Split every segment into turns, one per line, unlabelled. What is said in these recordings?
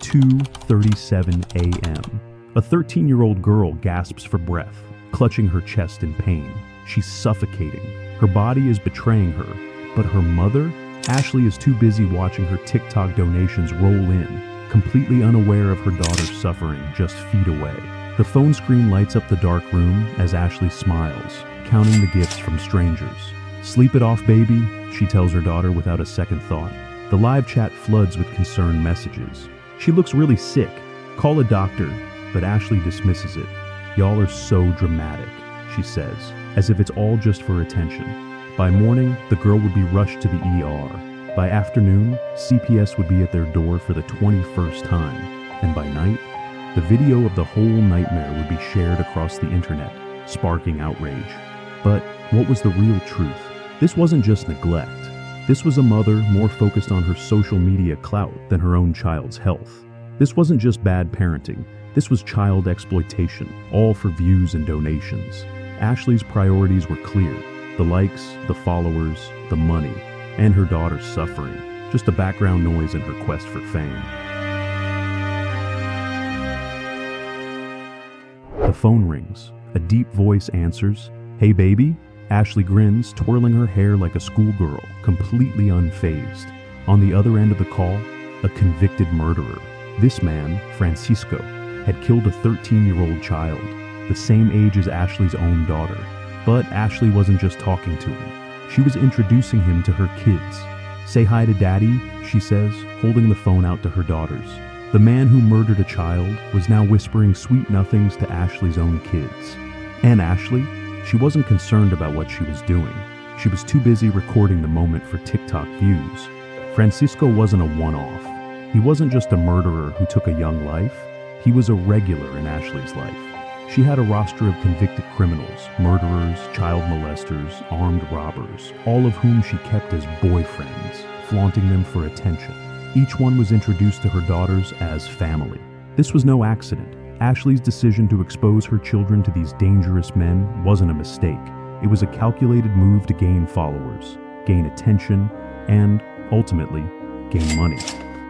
2:37 a.m. A 13-year-old girl gasps for breath, clutching her chest in pain. She's suffocating. Her body is betraying her, but her mother? Ashley is too busy watching her TikTok donations roll in, completely unaware of her daughter's suffering just feet away. The phone screen lights up the dark room as Ashley smiles, counting the gifts from strangers. "Sleep it off, baby," she tells her daughter without a second thought. The live chat floods with concerned messages. "She looks really sick. Call a doctor," but Ashley dismisses it. "Y'all are so dramatic," she says, as if it's all just for attention. By morning, the girl would be rushed to the ER. By afternoon, CPS would be at their door for the 21st time. And by night, the video of the whole nightmare would be shared across the internet, sparking outrage. But what was the real truth? This wasn't just neglect. This was a mother more focused on her social media clout than her own child's health. This wasn't just bad parenting. This was child exploitation, all for views and donations. Ashley's priorities were clear. The likes, the followers, the money, and her daughter's suffering. Just a background noise in her quest for fame. The phone rings. A deep voice answers. "Hey, baby?" Ashley grins, twirling her hair like a schoolgirl, completely unfazed. On the other end of the call, a convicted murderer. This man, Francisco, had killed a 13-year-old child, the same age as Ashley's own daughter. But Ashley wasn't just talking to him. She was introducing him to her kids. "Say hi to Daddy," she says, holding the phone out to her daughters. The man who murdered a child was now whispering sweet nothings to Ashley's own kids. And Ashley? She wasn't concerned about what she was doing. She was too busy recording the moment for TikTok views. Francisco wasn't a one-off. He wasn't just a murderer who took a young life. He was a regular in Ashley's life. She had a roster of convicted criminals, murderers, child molesters, armed robbers, all of whom she kept as boyfriends, flaunting them for attention. Each one was introduced to her daughters as family. This was no accident. Ashley's decision to expose her children to these dangerous men wasn't a mistake. It was a calculated move to gain followers, gain attention, and, ultimately, gain money.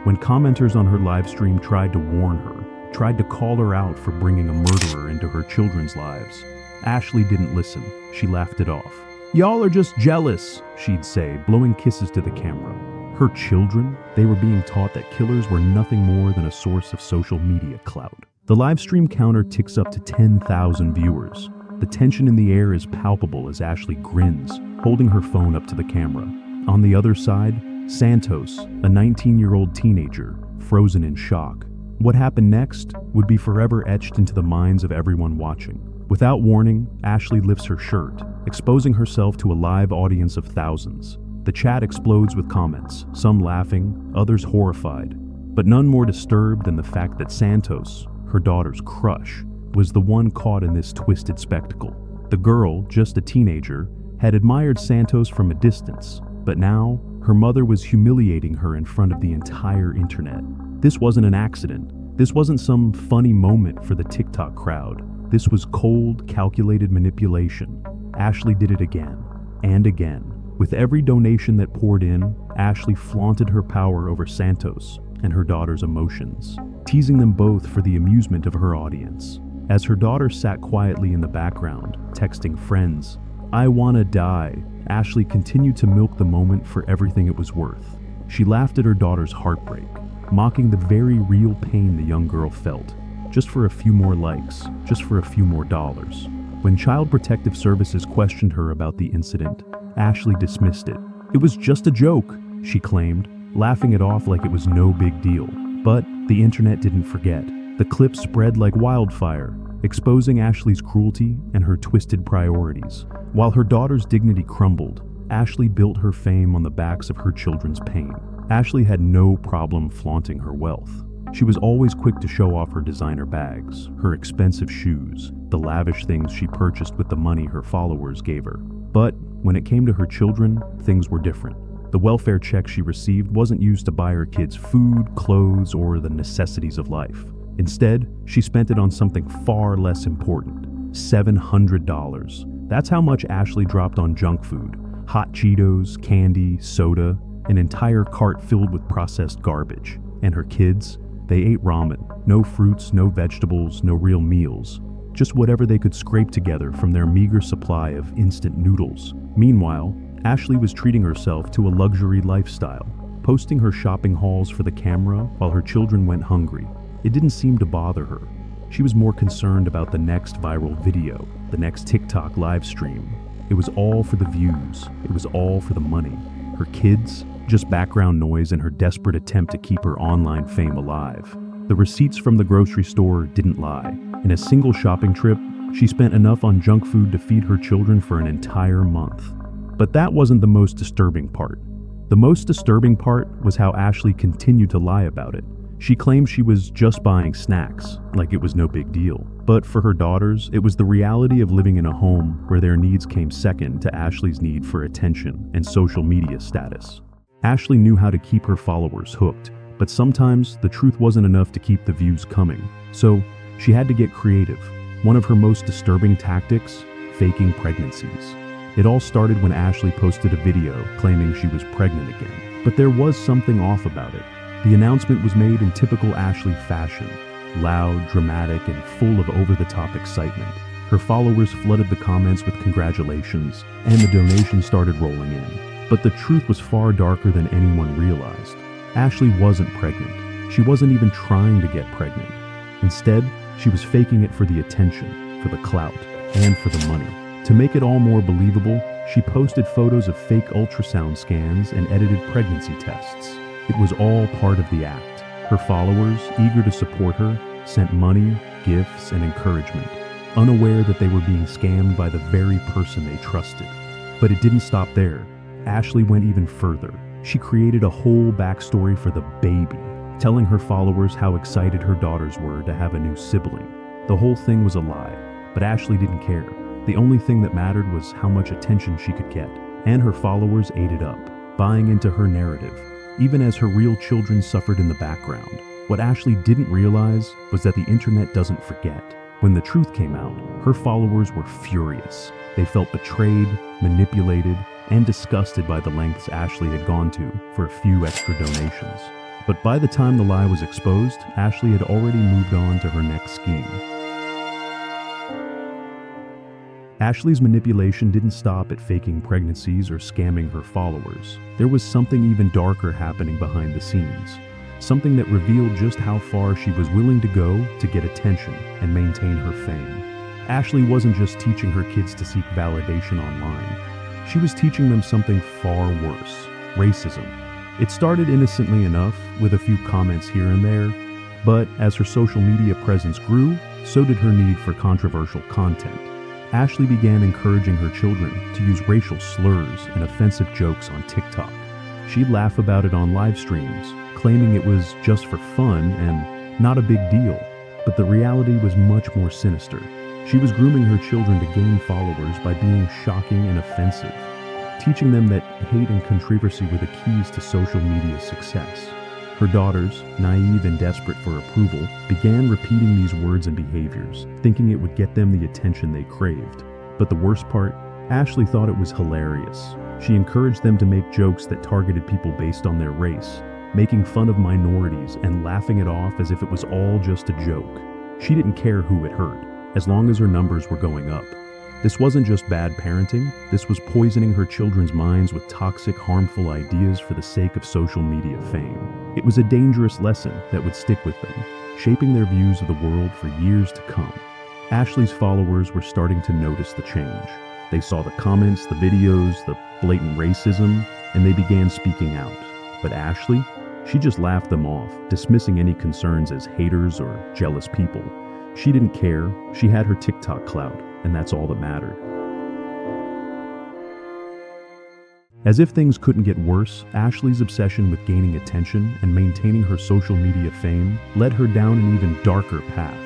When commenters on her live stream tried to warn her, tried to call her out for bringing a murderer into her children's lives, Ashley didn't listen. She laughed it off. "Y'all are just jealous," she'd say, blowing kisses to the camera. Her children, they were being taught that killers were nothing more than a source of social media clout. The live stream counter ticks up to 10,000 viewers. The tension in the air is palpable as Ashley grins, holding her phone up to the camera. On the other side, Santos, a 19-year-old teenager, frozen in shock. What happened next would be forever etched into the minds of everyone watching. Without warning, Ashley lifts her shirt, exposing herself to a live audience of thousands. The chat explodes with comments, some laughing, others horrified, but none more disturbed than the fact that Santos, her daughter's crush, was the one caught in this twisted spectacle. The girl, just a teenager, had admired Santos from a distance, but now her mother was humiliating her in front of the entire internet. This wasn't an accident. This wasn't some funny moment for the TikTok crowd. This was cold, calculated manipulation. Ashley did it again, and again. With every donation that poured in, Ashley flaunted her power over Santos and her daughter's emotions, teasing them both for the amusement of her audience. As her daughter sat quietly in the background, texting friends, "I wanna die," Ashley continued to milk the moment for everything it was worth. She laughed at her daughter's heartbreak, mocking the very real pain the young girl felt, just for a few more likes, just for a few more dollars. When Child Protective Services questioned her about the incident, Ashley dismissed it. "It was just a joke," she claimed, laughing it off like it was no big deal. But the internet didn't forget. The clip spread like wildfire, exposing Ashley's cruelty and her twisted priorities. While her daughter's dignity crumbled, Ashley built her fame on the backs of her children's pain. Ashley had no problem flaunting her wealth. She was always quick to show off her designer bags, her expensive shoes, the lavish things she purchased with the money her followers gave her. But when it came to her children, things were different. The welfare check she received wasn't used to buy her kids food, clothes, or the necessities of life. Instead, she spent it on something far less important: $700. That's how much Ashley dropped on junk food: hot Cheetos, candy, soda, an entire cart filled with processed garbage. And her kids? They ate ramen. No fruits, no vegetables, no real meals. Just whatever they could scrape together from their meager supply of instant noodles. Meanwhile, Ashley was treating herself to a luxury lifestyle, posting her shopping hauls for the camera while her children went hungry. It didn't seem to bother her. She was more concerned about the next viral video, the next TikTok live stream. It was all for the views. It was all for the money. Her kids, just background noise in her desperate attempt to keep her online fame alive. The receipts from the grocery store didn't lie. In a single shopping trip, she spent enough on junk food to feed her children for an entire month. But that wasn't the most disturbing part. The most disturbing part was how Ashley continued to lie about it. She claimed she was just buying snacks, like it was no big deal. But for her daughters, it was the reality of living in a home where their needs came second to Ashley's need for attention and social media status. Ashley knew how to keep her followers hooked, but sometimes the truth wasn't enough to keep the views coming. So she had to get creative. One of her most disturbing tactics, faking pregnancies. It all started when Ashley posted a video claiming she was pregnant again. But there was something off about it. The announcement was made in typical Ashley fashion, loud, dramatic, and full of over-the-top excitement. Her followers flooded the comments with congratulations, and the donations started rolling in. But the truth was far darker than anyone realized. Ashley wasn't pregnant. She wasn't even trying to get pregnant. Instead, she was faking it for the attention, for the clout, and for the money. To make it all more believable, she posted photos of fake ultrasound scans and edited pregnancy tests. It was all part of the act. Her followers, eager to support her, sent money, gifts, and encouragement, unaware that they were being scammed by the very person they trusted. But it didn't stop there. Ashley went even further. She created a whole backstory for the baby, telling her followers how excited her daughters were to have a new sibling. The whole thing was a lie, but Ashley didn't care. The only thing that mattered was how much attention she could get, and her followers ate it up, buying into her narrative, even as her real children suffered in the background. What Ashley didn't realize was that the internet doesn't forget. When the truth came out, her followers were furious. They felt betrayed, manipulated, and disgusted by the lengths Ashley had gone to for a few extra donations. But by the time the lie was exposed, Ashley had already moved on to her next scheme. Ashley's manipulation didn't stop at faking pregnancies or scamming her followers. There was something even darker happening behind the scenes. Something that revealed just how far she was willing to go to get attention and maintain her fame. Ashley wasn't just teaching her kids to seek validation online. She was teaching them something far worse: racism. It started innocently enough, with a few comments here and there, but as her social media presence grew, so did her need for controversial content. Ashley began encouraging her children to use racial slurs and offensive jokes on TikTok. She'd laugh about it on live streams, claiming it was just for fun and not a big deal. But the reality was much more sinister. She was grooming her children to gain followers by being shocking and offensive, teaching them that hate and controversy were the keys to social media success. Her daughters, naive and desperate for approval, began repeating these words and behaviors, thinking it would get them the attention they craved. But the worst part, Ashley thought it was hilarious. She encouraged them to make jokes that targeted people based on their race, making fun of minorities and laughing it off as if it was all just a joke. She didn't care who it hurt, as long as her numbers were going up. This wasn't just bad parenting, this was poisoning her children's minds with toxic, harmful ideas for the sake of social media fame. It was a dangerous lesson that would stick with them, shaping their views of the world for years to come. Ashley's followers were starting to notice the change. They saw the comments, the videos, the blatant racism, and they began speaking out. But Ashley, she just laughed them off, dismissing any concerns as haters or jealous people. She didn't care. She had her TikTok clout, and that's all that mattered. As if things couldn't get worse, Ashley's obsession with gaining attention and maintaining her social media fame led her down an even darker path.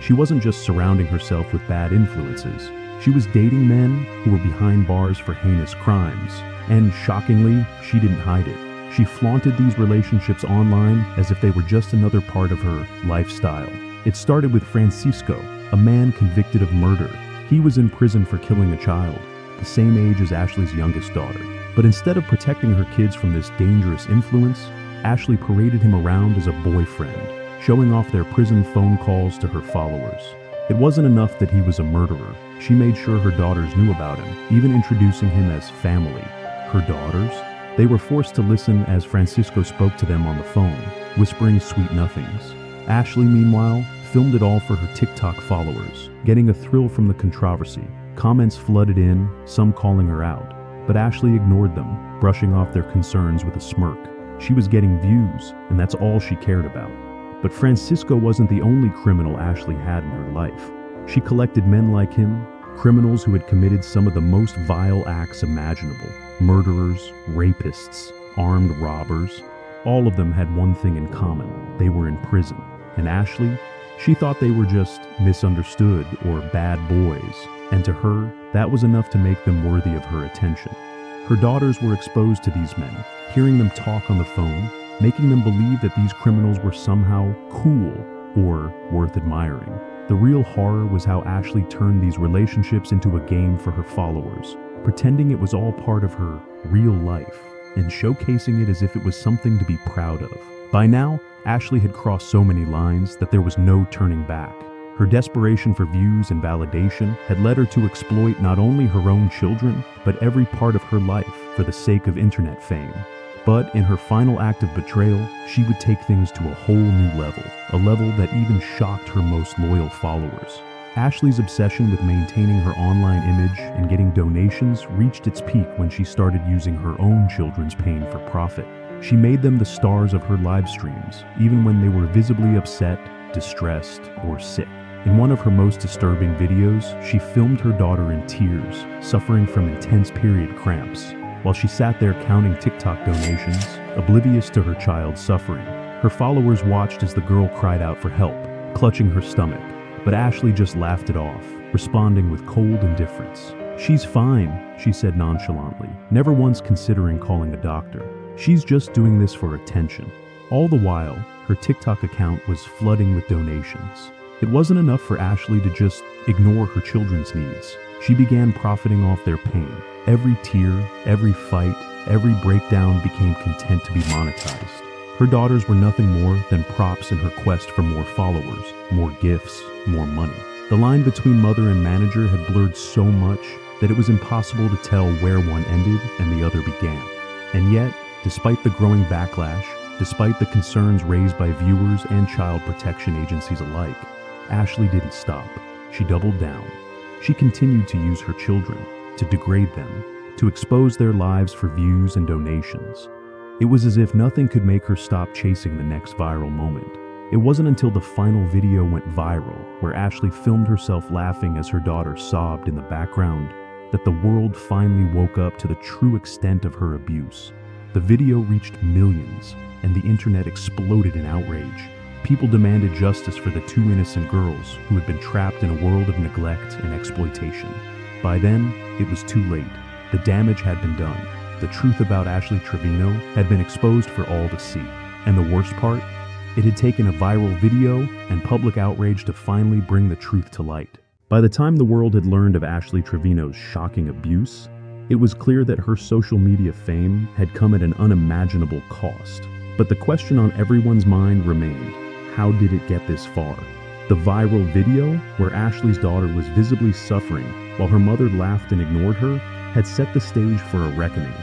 She wasn't just surrounding herself with bad influences. She was dating men who were behind bars for heinous crimes. And shockingly, she didn't hide it. She flaunted these relationships online as if they were just another part of her lifestyle. It started with Francisco, a man convicted of murder. He was in prison for killing a child, the same age as Ashley's youngest daughter. But instead of protecting her kids from this dangerous influence, Ashley paraded him around as a boyfriend. showing off their prison phone calls to her followers. It wasn't enough that he was a murderer. She made sure her daughters knew about him, even introducing him as family. Her daughters? They were forced to listen as Francisco spoke to them on the phone, whispering sweet nothings. Ashley, meanwhile, filmed it all for her TikTok followers, getting a thrill from the controversy. Comments flooded in, some calling her out, but Ashley ignored them, brushing off their concerns with a smirk. She was getting views, and that's all she cared about. But Francisco wasn't the only criminal Ashley had in her life. She collected men like him, criminals who had committed some of the most vile acts imaginable. Murderers, rapists, armed robbers. All of them had one thing in common. They were in prison. And Ashley? She thought they were just misunderstood or bad boys. And to her, that was enough to make them worthy of her attention. Her daughters were exposed to these men, hearing them talk on the phone, making them believe that these criminals were somehow cool or worth admiring. The real horror was how Ashley turned these relationships into a game for her followers, pretending it was all part of her real life and showcasing it as if it was something to be proud of. By now, Ashley had crossed so many lines that there was no turning back. Her desperation for views and validation had led her to exploit not only her own children, but every part of her life for the sake of internet fame. But in her final act of betrayal, she would take things to a whole new level, a level that even shocked her most loyal followers. Ashley's obsession with maintaining her online image and getting donations reached its peak when she started using her own children's pain for profit. She made them the stars of her live streams, even when they were visibly upset, distressed, or sick. In one of her most disturbing videos, she filmed her daughter in tears, suffering from intense period cramps, while she sat there counting TikTok donations, oblivious to her child's suffering. Her followers watched as the girl cried out for help, clutching her stomach, but Ashley just laughed it off, responding with cold indifference. "She's fine," she said nonchalantly, never once considering calling a doctor. "She's just doing this for attention." All the while, her TikTok account was flooding with donations. It wasn't enough for Ashley to just ignore her children's needs. She began profiting off their pain. Every tear, every fight, every breakdown became content to be monetized. Her daughters were nothing more than props in her quest for more followers, more gifts, more money. The line between mother and manager had blurred so much that it was impossible to tell where one ended and the other began. And yet, despite the growing backlash, despite the concerns raised by viewers and child protection agencies alike, Ashley didn't stop. She doubled down. She continued to use her children, to degrade them, to expose their lives for views and donations. It was as if nothing could make her stop chasing the next viral moment. It wasn't until the final video went viral, where Ashley filmed herself laughing as her daughter sobbed in the background, that the world finally woke up to the true extent of her abuse. The video reached millions, and the internet exploded in outrage. People demanded justice for the two innocent girls who had been trapped in a world of neglect and exploitation. By then, it was too late. The damage had been done. The truth about Ashley Trevino had been exposed for all to see. And the worst part? It had taken a viral video and public outrage to finally bring the truth to light. By the time the world had learned of Ashley Trevino's shocking abuse, it was clear that her social media fame had come at an unimaginable cost. But the question on everyone's mind remained: how did it get this far? The viral video, where Ashley's daughter was visibly suffering while her mother laughed and ignored her, had set the stage for a reckoning.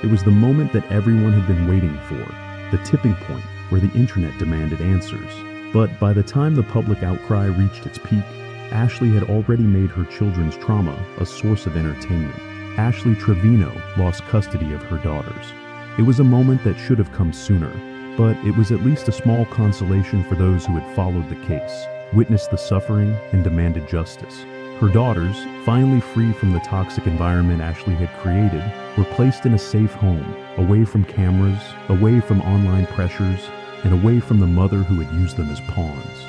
It was the moment that everyone had been waiting for, the tipping point where the internet demanded answers. But by the time the public outcry reached its peak, Ashley had already made her children's trauma a source of entertainment. Ashley Trevino lost custody of her daughters. It was a moment that should have come sooner, but it was at least a small consolation for those who had followed the case, witnessed the suffering, and demanded justice. Her daughters, finally free from the toxic environment Ashley had created, were placed in a safe home, away from cameras, away from online pressures, and away from the mother who had used them as pawns.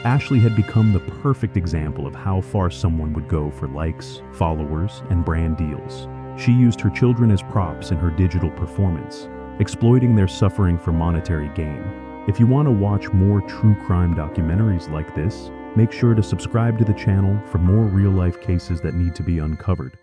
Ashley had become the perfect example of how far someone would go for likes, followers, and brand deals. She used her children as props in her digital performance, exploiting their suffering for monetary gain. If you want to watch more true crime documentaries like this, make sure to subscribe to the channel for more real-life cases that need to be uncovered.